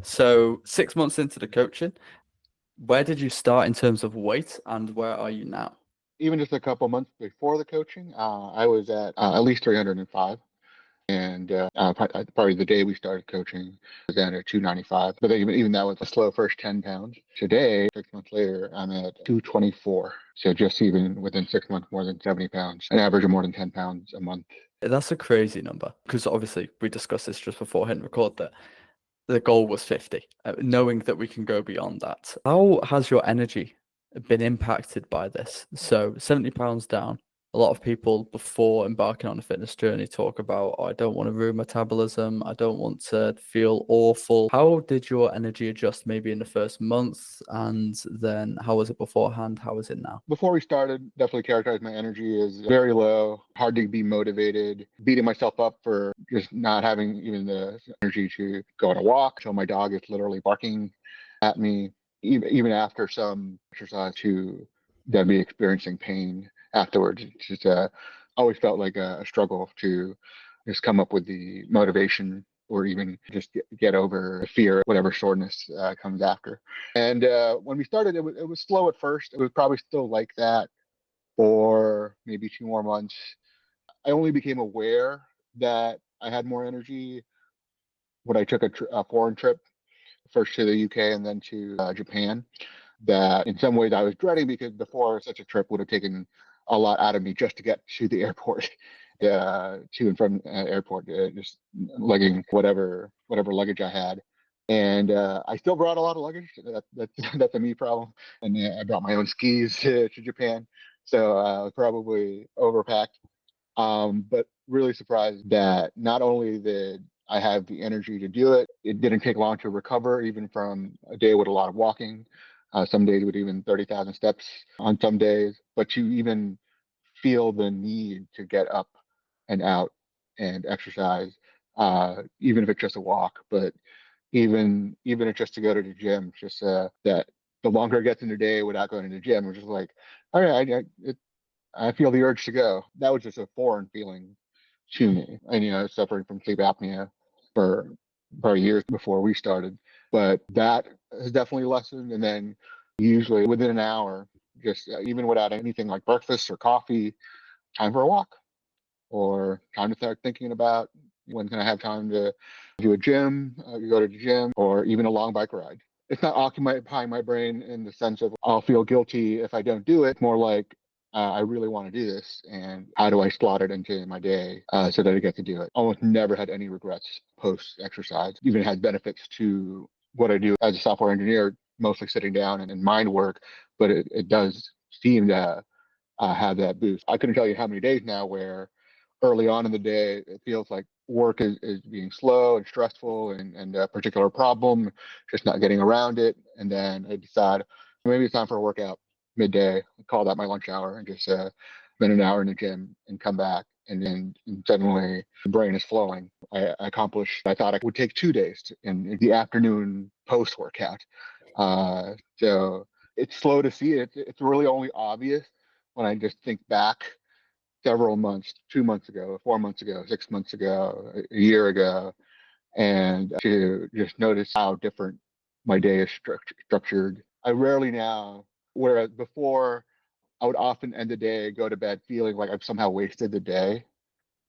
So 6 months into the coaching, where did you start in terms of weight and where are you now? Even just a couple months before the coaching, I was at least 305. And probably the day we started coaching was down at 295. But even that was a slow first 10 pounds. Today, 6 months later, I'm at 224. So just even within 6 months, more than 70 pounds, an average of more than 10 pounds a month. That's a crazy number because obviously we discussed this just before hitting record that the goal was 50, knowing that we can go beyond that. How has your energy been impacted by this? So 70 pounds down. A lot of people before embarking on a fitness journey talk about, oh, I don't want to ruin metabolism. I don't want to feel awful. How did your energy adjust maybe in the first month? And then how was it beforehand? How is it now? Before we started, definitely characterized my energy as very low, hard to be motivated, beating myself up for just not having even the energy to go on a walk. So my dog is literally barking at me, even after some exercise, to then be experiencing pain afterwards. It's just always felt like a struggle to just come up with the motivation or even just get over fear, whatever soreness comes after. And when we started, it was slow at first. It was probably still like that for maybe 2 more months. I only became aware that I had more energy when I took a foreign trip, first to the UK and then to Japan. That in some ways I was dreading because before such a trip would have taken a lot out of me just to get to the airport, to and from airport, just lugging whatever luggage I had. And I still brought a lot of luggage. That's a me problem. And I brought my own skis to Japan, so I was probably overpacked. But really surprised that not only did I have the energy to do it, it didn't take long to recover, even from a day with a lot of walking. Some days with even 30,000 steps on some days, but to even feel the need to get up and out and exercise, even if it's just a walk, but even if just to go to the gym, just that the longer it gets in the day without going to the gym, we're just like, all right, I feel the urge to go. That was just a foreign feeling to me. And I was suffering from sleep apnea for years before we started, but that has definitely lessened. And then usually within an hour, just even without anything like breakfast or coffee, time for a walk or time to start thinking about when can I have time to do a gym, go to the gym, or even a long bike ride. It's not occupying my brain in the sense of I'll feel guilty if I don't do it. More like I really want to do this, and how do I slot it into my day so that I get to do it? Almost never had any regrets post exercise. Even had benefits to what I do as a software engineer, mostly sitting down and mind work, but it does seem to have that boost. I couldn't tell you how many days now where early on in the day it feels like work is being slow and stressful and a particular problem, just not getting around it. And then I decide maybe it's time for a workout midday, call that my lunch hour and just spend an hour in the gym and come back. And then suddenly the brain is flowing. I accomplished, I thought I would take 2 days in the afternoon post workout. So it's slow to see it. It's really only obvious when I just think back several months, 2 months ago, 4 months ago, 6 months ago, a year ago, and to just notice how different my day is structured. I rarely now, whereas before I would often end the day, go to bed feeling like I've somehow wasted the day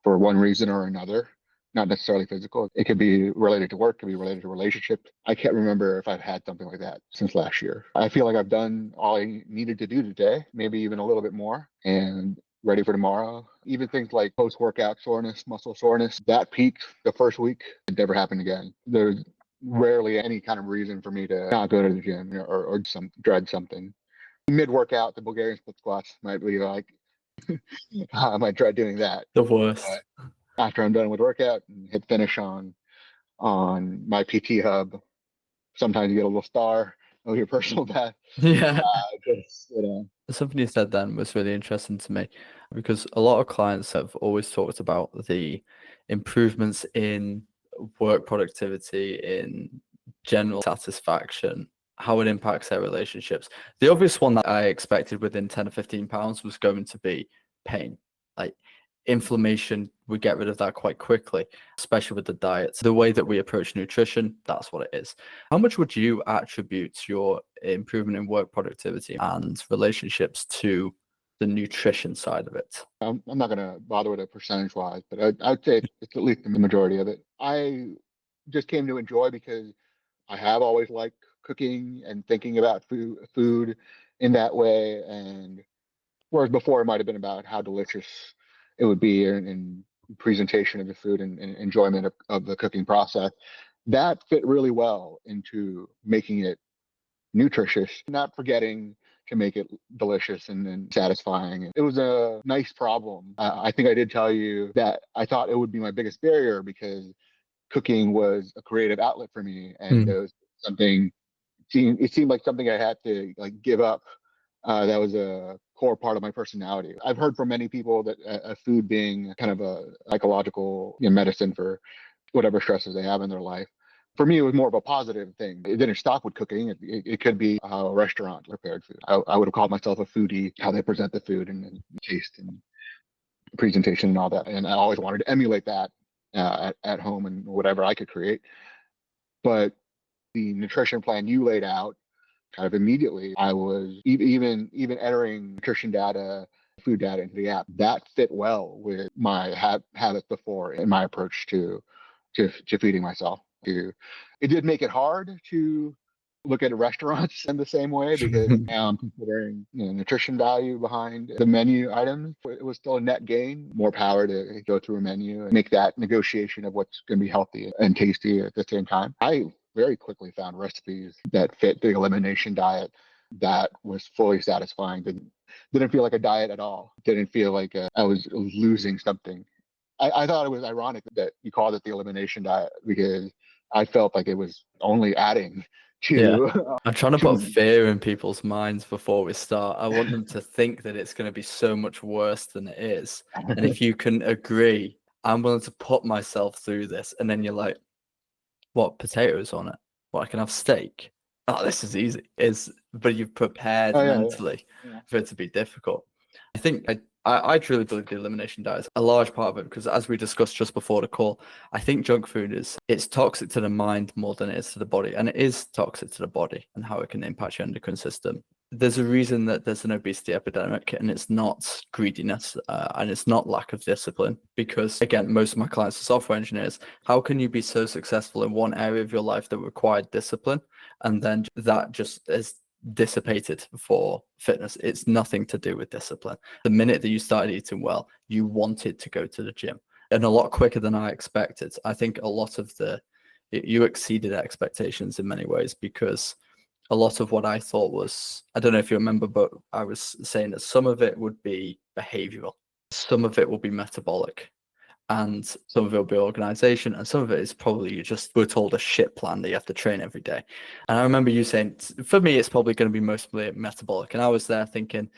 for one reason or another, not necessarily physical. It could be related to work, could be related to relationships. I can't remember if I've had something like that since last year. I feel like I've done all I needed to do today, maybe even a little bit more, and ready for tomorrow. Even things like post-workout soreness, muscle soreness, that peaked the first week. It never happened again. There's rarely any kind of reason for me to not go to the gym or dread something. Mid-workout, the Bulgarian split squats might be like, I might try doing that. The worst. After I'm done with workout and hit finish on my PT hub. Sometimes you get a little star of your personal best. Yeah. Just Something you said then was really interesting to me because a lot of clients have always talked about the improvements in work productivity, in general satisfaction, how it impacts their relationships. The obvious one that I expected within 10 or 15 pounds was going to be pain. Like inflammation, we get rid of that quite quickly, especially with the diets. The way that we approach nutrition, that's what it is. How much would you attribute your improvement in work productivity and relationships to the nutrition side of it? I'm not going to bother with it percentage wise, but I'd say it's at least the majority of it. I just came to enjoy because I have always liked cooking and thinking about food in that way. And whereas before it might have been about how delicious it would be and presentation of the food and enjoyment of the cooking process, that fit really well into making it nutritious, not forgetting to make it delicious and satisfying. It was a nice problem. I think I did tell you that I thought it would be my biggest barrier because cooking was a creative outlet for me, and it was something. It seemed like something I had to like give up. That was a core part of my personality. I've heard from many people that food being kind of a psychological medicine for whatever stresses they have in their life. For me, it was more of a positive thing. It didn't stop with cooking. It could be how a restaurant prepared food. I would have called myself a foodie, how they present the food and taste and presentation and all that. And I always wanted to emulate that at home and whatever I could create. But the nutrition plan you laid out, kind of immediately, I was even entering nutrition data, food data into the app. That fit well with my habits before and my approach to feeding myself. It did make it hard to look at restaurants in the same way because now I'm considering nutrition value behind the menu items. It was still a net gain, more power to go through a menu and make that negotiation of what's going to be healthy and tasty at the same time. I very quickly found recipes that fit the elimination diet that was fully satisfying. Didn't feel like a diet at all. Didn't feel like I was losing something. I thought it was ironic that you called it the elimination diet because I felt like it was only adding Yeah. to. I'm trying to put to fear in people's minds before we start. I want them to think that it's going to be so much worse than it is. And if you can agree, I'm willing to put myself through this. And then you're like, what, potatoes on it? What, I can have steak? Oh, this is easy. But you've prepared oh yeah, mentally yeah. for it to be difficult. I think I truly believe the elimination diet is a large part of it because, as we discussed just before the call, I think junk food it's toxic to the mind more than it is to the body, and it is toxic to the body and how it can impact your endocrine system. There's a reason that there's an obesity epidemic, and it's not greediness and it's not lack of discipline. Because again, most of my clients are software engineers. How can you be so successful in one area of your life that required discipline, and then that just is dissipated for fitness? It's nothing to do with discipline. The minute that you started eating well, you wanted to go to the gym, and a lot quicker than I expected. I think a lot of you exceeded expectations in many ways, because a lot of what I thought was, I don't know if you remember, but I was saying that some of it would be behavioral, some of it will be metabolic, and some of it will be organization, and some of it is probably you just were told a shit plan that you have to train every day. And I remember you saying, for me, it's probably going to be mostly metabolic. And I was there thinking,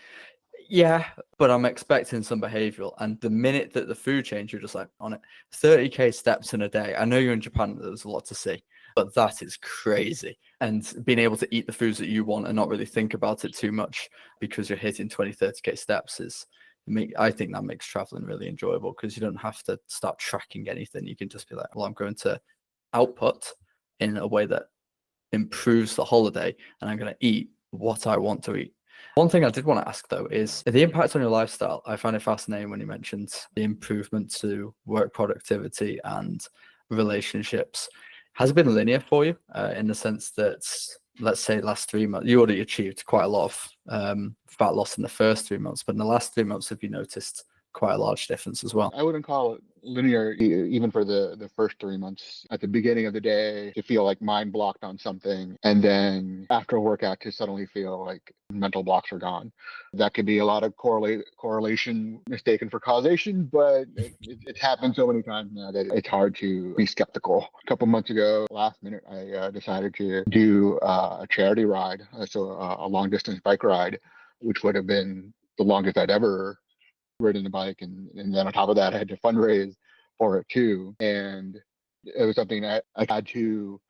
yeah, but I'm expecting some behavioral. And the minute that the food changed, you're just like, on it. 30K steps in a day. I know you're in Japan, there's a lot to see, but that is crazy. And being able to eat the foods that you want and not really think about it too much because you're hitting 30K steps I think that makes traveling really enjoyable, because you don't have to start tracking anything. You can just be like, well, I'm going to output in a way that improves the holiday, and I'm going to eat what I want to eat. One thing I did want to ask, though, is the impact on your lifestyle. I find it fascinating when you mentioned the improvement to work productivity and relationships. Has it been linear for you in the sense that, let's say, last 3 months, you already achieved quite a lot of fat loss in the first 3 months, but in the last 3 months, have you noticed quite a large difference as well? I wouldn't call it linear even for the first 3 months. At the beginning of the day, to feel like mind blocked on something, and then after a workout to suddenly feel like mental blocks are gone. That could be a lot of correlation mistaken for causation, but it happens so many times now that it's hard to be skeptical. A couple months ago, last minute, I decided to do a charity ride, so a long distance bike ride, which would have been the longest I'd ever ridden a bike, and then on top of that I had to fundraise for it too. And it was something that I had to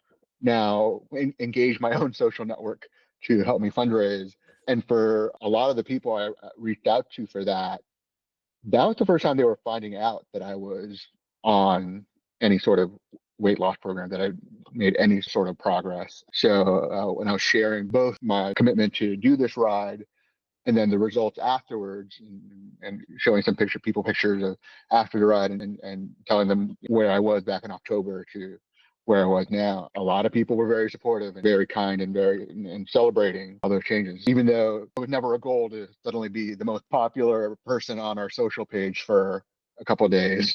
now engage my own social network to help me fundraise. And for a lot of the people I reached out to for that, that was the first time they were finding out that I was on any sort of weight loss program, that I made any sort of progress. So when I was sharing both my commitment to do this ride and then the results afterwards, and showing some people pictures of after the ride, and telling them where I was back in October to where I was now, a lot of people were very supportive and very kind and and celebrating all those changes, even though it was never a goal to suddenly be the most popular person on our social page for a couple of days.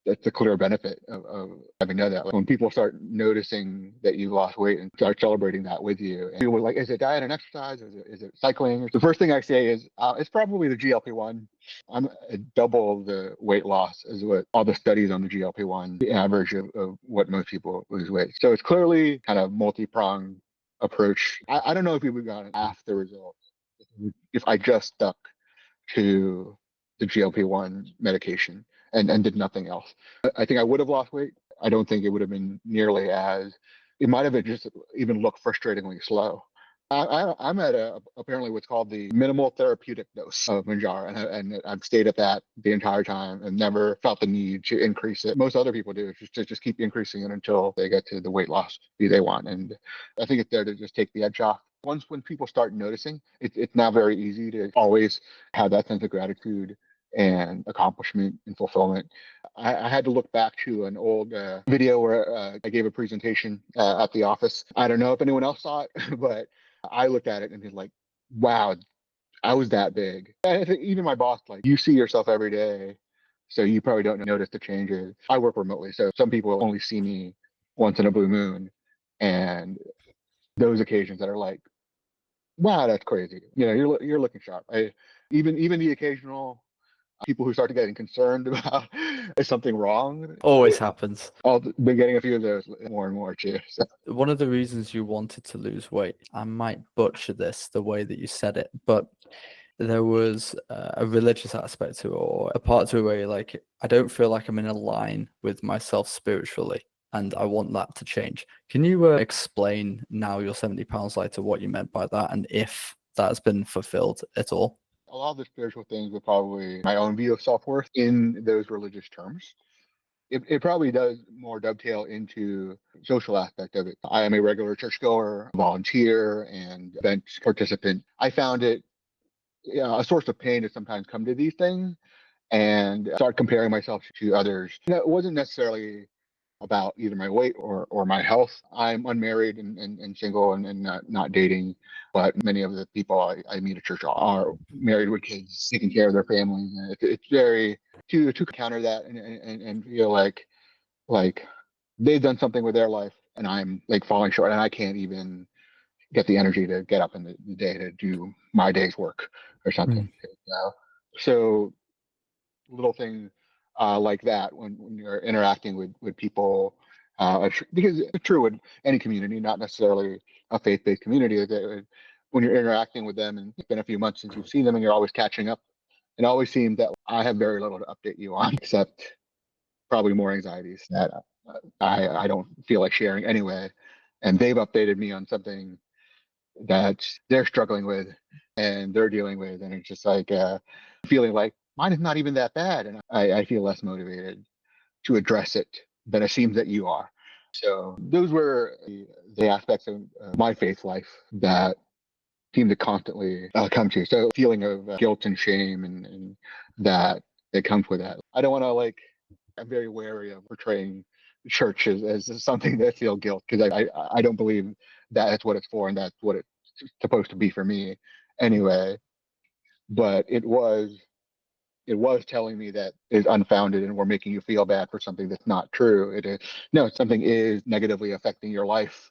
That's a clear benefit of having done that. Like when people start noticing that you lost weight and start celebrating that with you, and people are like, is it diet and exercise? Is it cycling? The first thing I say is, it's probably the GLP-1. I'm double the weight loss as what all the studies on the GLP-1, the average of what most people lose weight. So it's clearly kind of multi-pronged approach. I don't know if we would have gotten half the results if I just stuck to the GLP-1 medication and did nothing else. I think I would have lost weight. I don't think it would have been nearly as, it might have just even looked frustratingly slow. I'm at apparently what's called the minimal therapeutic dose of Manjaro, and I've stayed at that the entire time and never felt the need to increase it. Most other people do, just keep increasing it until they get to the weight loss they want. And I think it's there to just take the edge off. Once when people start noticing, it's now very easy to always have that sense of gratitude and accomplishment and fulfillment. I had to look back to an old video where I gave a presentation at the office. I don't know if anyone else saw it, but I looked at it and was like, wow, I was that big. And I think even my boss, like, you see yourself every day, so you probably don't notice the changes. I work remotely, so some people only see me once in a blue moon. And those occasions that are like, wow, that's crazy. You're looking sharp. Even the occasional people who start getting concerned about is something wrong. Always happens. I've been getting a few of those more and more too. So. One of the reasons you wanted to lose weight, I might butcher this the way that you said it, but there was a religious aspect to it, or a part to it where you're like, I don't feel like I'm in a line with myself spiritually, and I want that to change. Can you explain now you're 70 pounds lighter what you meant by that, and if that's been fulfilled at all? A lot of the spiritual things were probably my own view of self-worth in those religious terms. It probably does more dovetail into social aspect of it. I am a regular churchgoer, volunteer, and event participant. I found it a source of pain to sometimes come to these things and start comparing myself to others. It wasn't necessarily about either my weight or my health. I'm unmarried and single and not dating, but many of the people I meet at church are married with kids, taking care of their families. And it's very to counter that and feel like they've done something with their life and I'm like falling short and I can't even get the energy to get up in the day to do my day's work or something. So little things like that when you're interacting with people, because it's true in any community, not necessarily a faith-based community, that when you're interacting with them and it's been a few months since you've seen them and you're always catching up, it always seems that I have very little to update you on, except probably more anxieties that I don't feel like sharing anyway. And they've updated me on something that they're struggling with and they're dealing with. And it's just like feeling like mine is not even that bad. And I feel less motivated to address it than it seems that you are. So those were the aspects of my faith life that seem to constantly come to. So feeling of guilt and shame and that comes with that. I don't want to I'm very wary of portraying church as something that I feel guilt, because I don't believe that's what it's for and that's what it's supposed to be for me anyway. But it was telling me that is unfounded and we're making you feel bad for something that's not true. It is no, something is negatively affecting your life,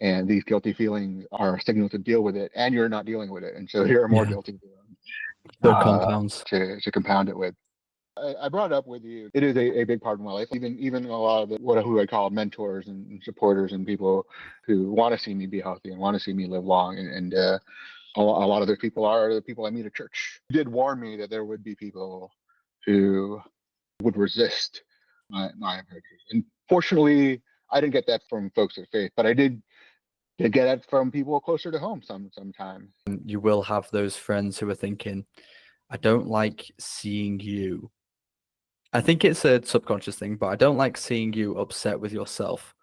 and these guilty feelings are a signal to deal with it, and you're not dealing with it, and so here are more guilty feelings The compounds. to compound it with. I brought it up with you. It is a big part of my life. Even a lot of who I call mentors and supporters and people who want to see me be healthy and want to see me live long. And a lot of those people are the people I meet at church. Did warn me that there would be people who would resist my approaches. And fortunately, I didn't get that from folks at faith, but I did get it from people closer to home sometimes. You will have those friends who are thinking, I don't like seeing you. I think it's a subconscious thing, but I don't like seeing you upset with yourself.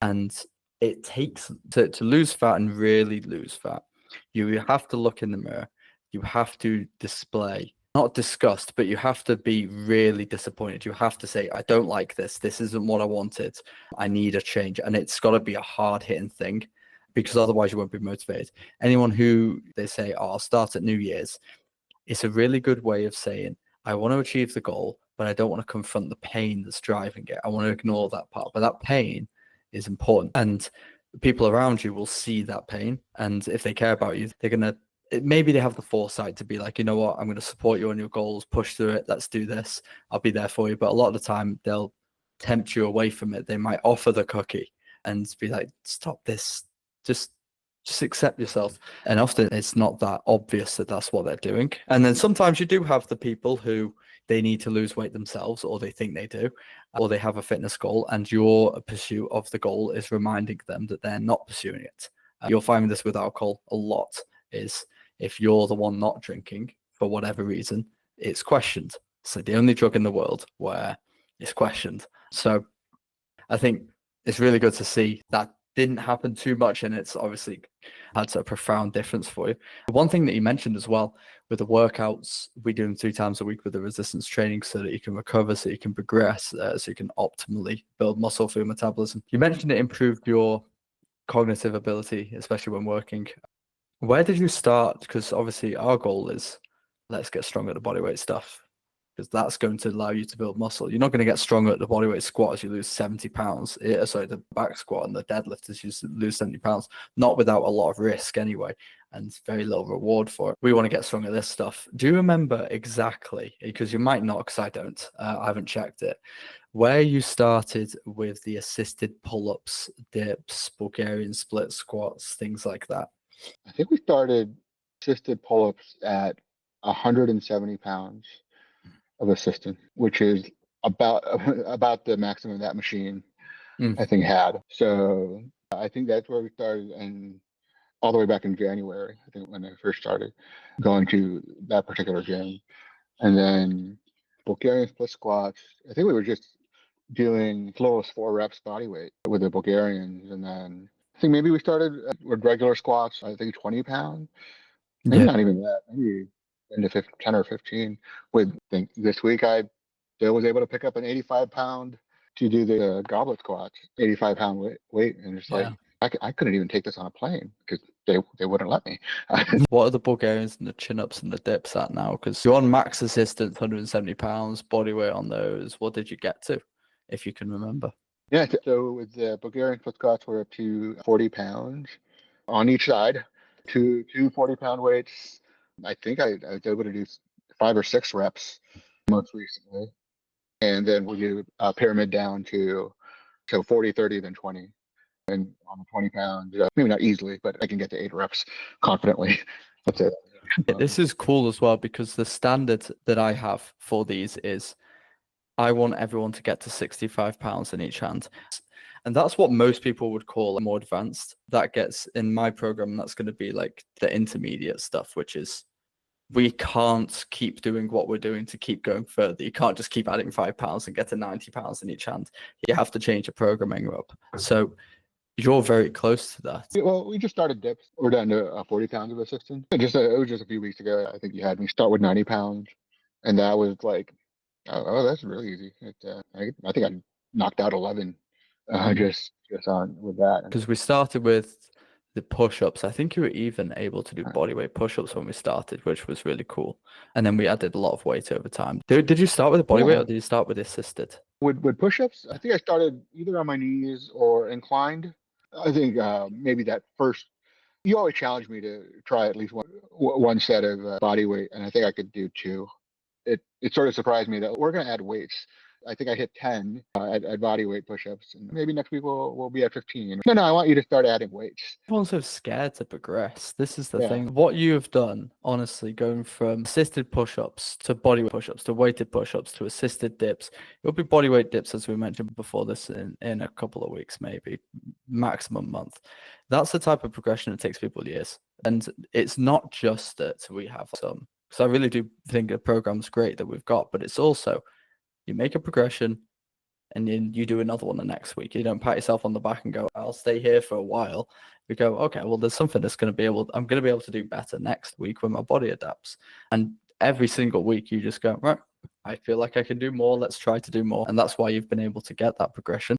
And it takes to lose fat and really lose fat. You have to look in the mirror. You have to display, not disgust, but you have to be really disappointed. You have to say, I don't like this. This isn't what I wanted. I need a change. And it's got to be a hard hitting thing because otherwise you won't be motivated. Anyone who they say, oh, I'll start at New Year's, it's a really good way of saying, I want to achieve the goal, but I don't want to confront the pain that's driving it. I want to ignore that part. But that pain is important. And people around you will see that pain. And if they care about you, they're going to, maybe they have the foresight to be like, you know what, I'm going to support you on your goals, push through it. Let's do this. I'll be there for you. But a lot of the time, they'll tempt you away from it. They might offer the cookie and be like, stop this. Just accept yourself. And often it's not that obvious that that's what they're doing. And then sometimes you do have the people who they need to lose weight themselves, or they think they do, or they have a fitness goal, and your pursuit of the goal is reminding them that they're not pursuing it. You'll find this with alcohol a lot, is if you're the one not drinking for whatever reason, it's questioned. So the only drug in the world where it's questioned. So I think it's really good to see that didn't happen too much, and it's obviously had a profound difference for you. One thing that you mentioned as well with the workouts, we do them 3 times a week with the resistance training so that you can recover, so you can progress, so you can optimally build muscle through metabolism. You mentioned it improved your cognitive ability, especially when working. Where did you start? Because obviously our goal is let's get strong at the bodyweight stuff, because that's going to allow you to build muscle. You're not going to get stronger at the bodyweight squat as you lose 70 pounds. Sorry, the back squat and the deadlift as you lose 70 pounds, not without a lot of risk anyway, and very little reward for it. We want to get strong at this stuff. Do you remember exactly, because you might not, because I don't, I haven't checked it, where you started with the assisted pull-ups, dips, Bulgarian split squats, things like that? I think we started assisted pull-ups at 170 pounds of assistant, which is about about the maximum that machine I think had. So I think that's where we started, and all the way back in January, I think when I first started going to that particular gym, and then Bulgarian split squats. I think we were just doing as low as 4 reps body weight with the Bulgarians, and then I think maybe we started with regular squats. I think 20 pounds. Maybe Yeah. not even that. Maybe 10 or 15. With I think this week I still was able to pick up an 85-pound to do the goblet squats, 85-pound weight, and it's like Yeah. I couldn't even take this on a plane because they wouldn't let me. What are the Bulgarians and the chin-ups and the dips at now? Because you're on max assistance, 170 pounds, body weight on those. What did you get to, if you can remember? Yeah, so with the Bulgarian split squats, we're up to 40 pounds on each side, two 40-pound weights. I think I was able to do 5 or 6 reps most recently. And then we'll do a pyramid down to 40, 30, then 20. And on the 20 pounds, maybe not easily, but I can get to 8 reps confidently. That's it. This is cool as well, because the standard that I have for these is I want everyone to get to 65 pounds in each hand. And that's what most people would call more advanced. That gets in my program, that's going to be like the intermediate stuff, which is we can't keep doing what we're doing to keep going further. You can't just keep adding 5 pounds and get to 90 pounds in each hand. You have to change your programming up. So you're very close to that. Well, we just started dips. We're down to 40 pounds of assistance. It was just a few weeks ago. I think you had me start with 90 pounds, and that was like, oh, that's really easy. I think I knocked out 11 just on with that. Because we started with the push-ups. I think you were even able to do bodyweight push-ups when we started, which was really cool. And then we added a lot of weight over time. Did you start with the bodyweight or did you start with assisted? With push-ups, I think I started either on my knees or inclined. I think maybe that first, you always challenged me to try at least one set of body weight, and I think I could do 2. It sort of surprised me that we're going to add weights. I think I hit 10 at body weight push-ups, and maybe next week we'll be at 15. No, I want you to start adding weights. Everyone's so scared to progress. This is the thing. What you have done, honestly, going from assisted push-ups to bodyweight push-ups to weighted push-ups to assisted dips. It'll be bodyweight dips, as we mentioned before this, in a couple of weeks, maybe maximum month. That's the type of progression that takes people years. And it's not just that we have some Because I really do think the program's great that we've got, but it's also you make a progression and then you do another one the next week. You don't pat yourself on the back and go, I'll stay here for a while. You go, okay, well, there's something that's I'm going to be able to do better next week when my body adapts. And every single week you just go, right, I feel like I can do more. Let's try to do more. And that's why you've been able to get that progression.